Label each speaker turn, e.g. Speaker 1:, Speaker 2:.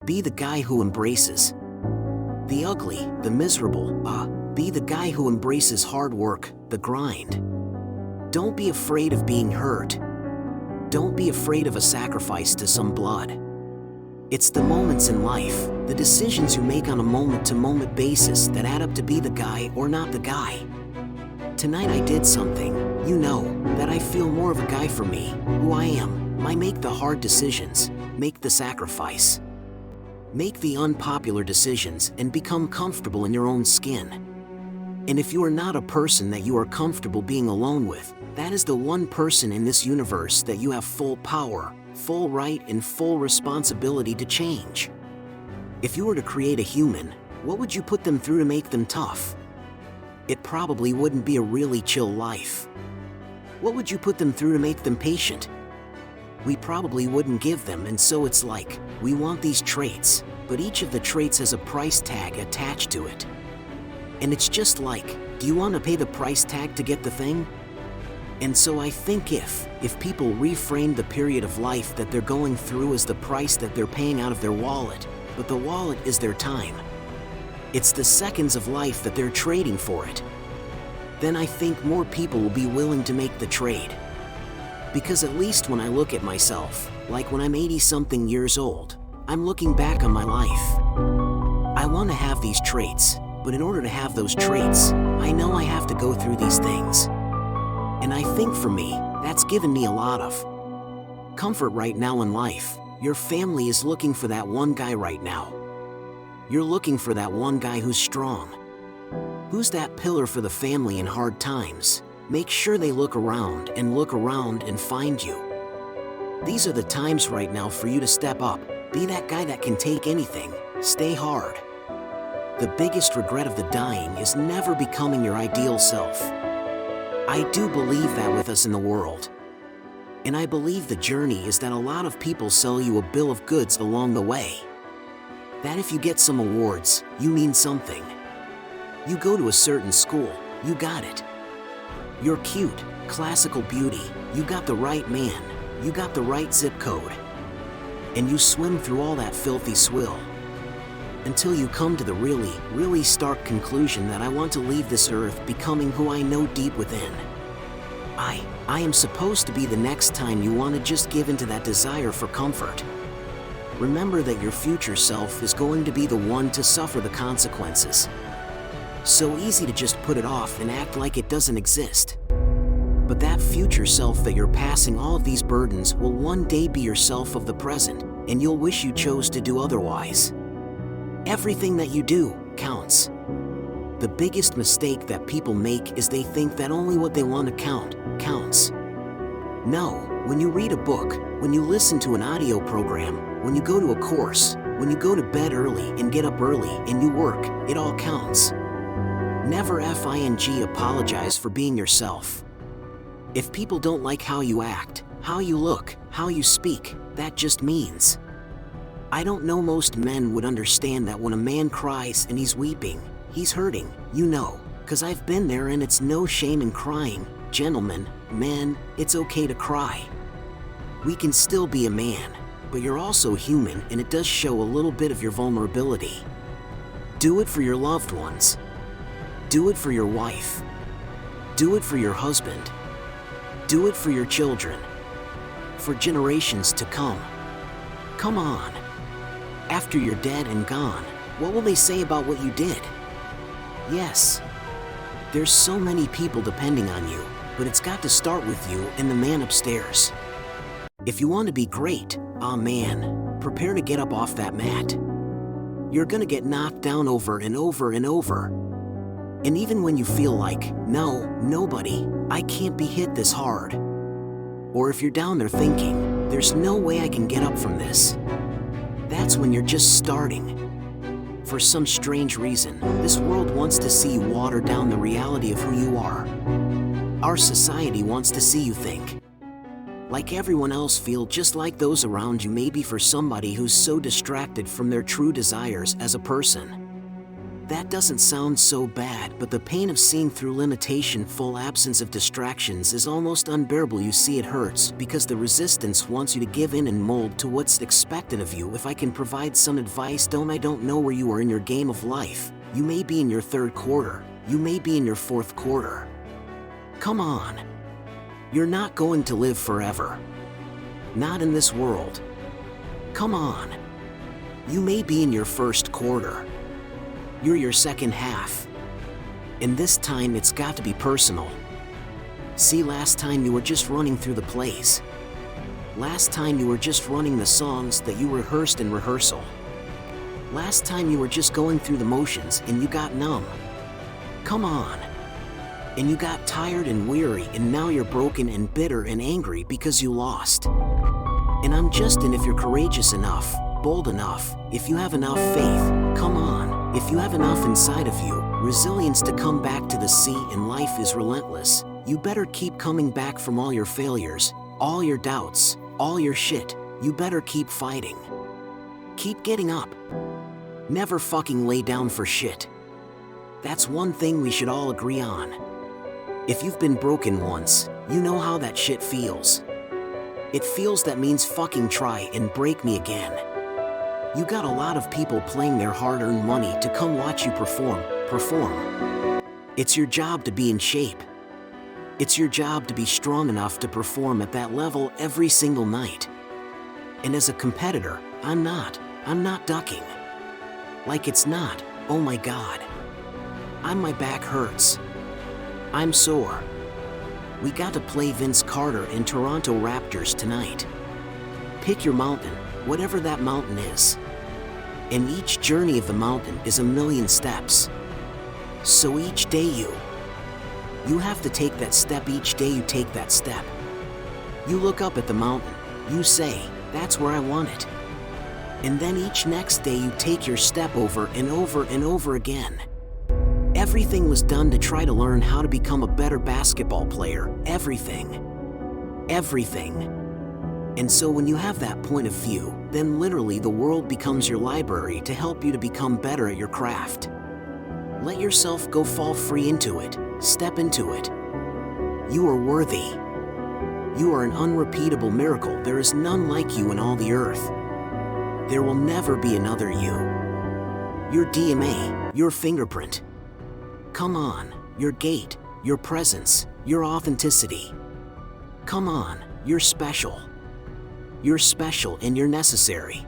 Speaker 1: Be the guy who embraces the ugly, the miserable. Be the guy who embraces hard work, the grind. Don't be afraid of being hurt. Don't be afraid of a sacrifice to some blood. It's the moments in life, the decisions you make on a moment-to-moment basis that add up to be the guy or not the guy. Tonight I did something, that I feel more of a guy for me, who I am. I make the hard decisions, make the sacrifice. Make the unpopular decisions and become comfortable in your own skin. And if you are not a person that you are comfortable being alone with, that is the one person in this universe that you have full power, full right, and full responsibility to change. If you were to create a human, what would you put them through to make them tough? It probably wouldn't be a really chill life. What would you put them through to make them patient? We probably wouldn't give them, and so it's like, we want these traits, but each of the traits has a price tag attached to it. And it's just like, do you want to pay the price tag to get the thing? And so I think if people reframe the period of life that they're going through as the price that they're paying out of their wallet, but the wallet is their time. It's the seconds of life that they're trading for it. Then I think more people will be willing to make the trade. Because at least when I look at myself, like when I'm 80-something years old, I'm looking back on my life. I want to have these traits, but in order to have those traits, I know I have to go through these things. And I think for me, that's given me a lot of comfort right now in life. Your family is looking for that one guy right now. You're looking for that one guy who's strong. Who's that pillar for the family in hard times? Make sure they look around and find you. These are the times right now for you to step up. Be that guy that can take anything. Stay hard. The biggest regret of the dying is never becoming your ideal self. I do believe that with us in the world. And I believe the journey is that a lot of people sell you a bill of goods along the way. That if you get some awards, you mean something. You go to a certain school, you got it. You're cute, classical beauty, you got the right man, you got the right zip code. And you swim through all that filthy swill. Until you come to the really stark conclusion that I want to leave this earth becoming who I know deep within. I am supposed to be the next time you want to just give into that desire for comfort. Remember that your future self is going to be the one to suffer the consequences. So easy to just put it off and act like it doesn't exist. But that future self that you're passing all of these burdens will one day be yourself of the present, and you'll wish you chose to do otherwise. Everything that you do counts. The biggest mistake that people make is they think that only what they want to count counts. No, when you read a book, when you listen to an audio program, when you go to a course, when you go to bed early and get up early and you work, it all counts. Never apologize for being yourself. If people don't like how you act, how you look, how you speak, that just means. I don't know most men would understand that when a man cries and he's weeping, he's hurting, 'cause I've been there and it's no shame in crying. Gentlemen, men, it's okay to cry. We can still be a man, but you're also human and it does show a little bit of your vulnerability. Do it for your loved ones. Do it for your wife. Do it for your husband. Do it for your children. For generations to come. Come on. After you're dead and gone, what will they say about what you did? Yes. There's so many people depending on you, but it's got to start with you and the man upstairs. If you want to be great, prepare to get up off that mat. You're gonna get knocked down over and over and over. And even when you feel like, nobody, I can't be hit this hard. Or if you're down there thinking, there's no way I can get up from this. That's when you're just starting. For some strange reason, this world wants to see you water down the reality of who you are. Our society wants to see you think like everyone else, feel just like those around you, maybe for somebody who's so distracted from their true desires as a person. That doesn't sound so bad, but the pain of seeing through limitation, full absence of distractions, is almost unbearable. You see, it hurts because the resistance wants you to give in and mold to what's expected of you. If I can provide some advice, I don't know where you are in your game of life. You may be in your third quarter. You may be in your fourth quarter. Come on. You're not going to live forever. Not in this world. Come on. You may be in your first quarter. You're your second half. And this time it's got to be personal. See, last time you were just running through the plays. Last time you were just running the songs that you rehearsed in rehearsal. Last time you were just going through the motions and you got numb. Come on. And you got tired and weary, and now you're broken and bitter and angry because you lost. And if you're courageous enough, bold enough, if you have enough faith, come on. If you have enough inside of you, resilience to come back to the sea, and life is relentless, you better keep coming back from all your failures, all your doubts, all your shit. You better keep fighting. Keep getting up. Never fucking lay down for shit. That's one thing we should all agree on. If you've been broken once, you know how that shit feels. It feels that means fucking try and break me again. You got a lot of people playing their hard-earned money to come watch you perform. It's your job to be in shape. It's your job to be strong enough to perform at that level every single night. And as a competitor, I'm not ducking. Like it's not, oh my God. My back hurts. I'm sore. We got to play Vince Carter and Toronto Raptors tonight. Pick your mountain, whatever that mountain is. And each journey of the mountain is 1,000,000 steps. So each day you have to take that step. Each day you take that step. You look up at the mountain, you say, that's where I want it. And then each next day you take your step over and over and over again. Everything was done to try to learn how to become a better basketball player. Everything. And so when you have that point of view, then literally the world becomes your library to help you to become better at your craft. Let yourself go, fall free into it, step into it. You are worthy. You are an unrepeatable miracle. There is none like you in all the earth. There will never be another you. Your DNA, your fingerprint. Come on, your gait, your presence, your authenticity. Come on, you're special. You're special and you're necessary.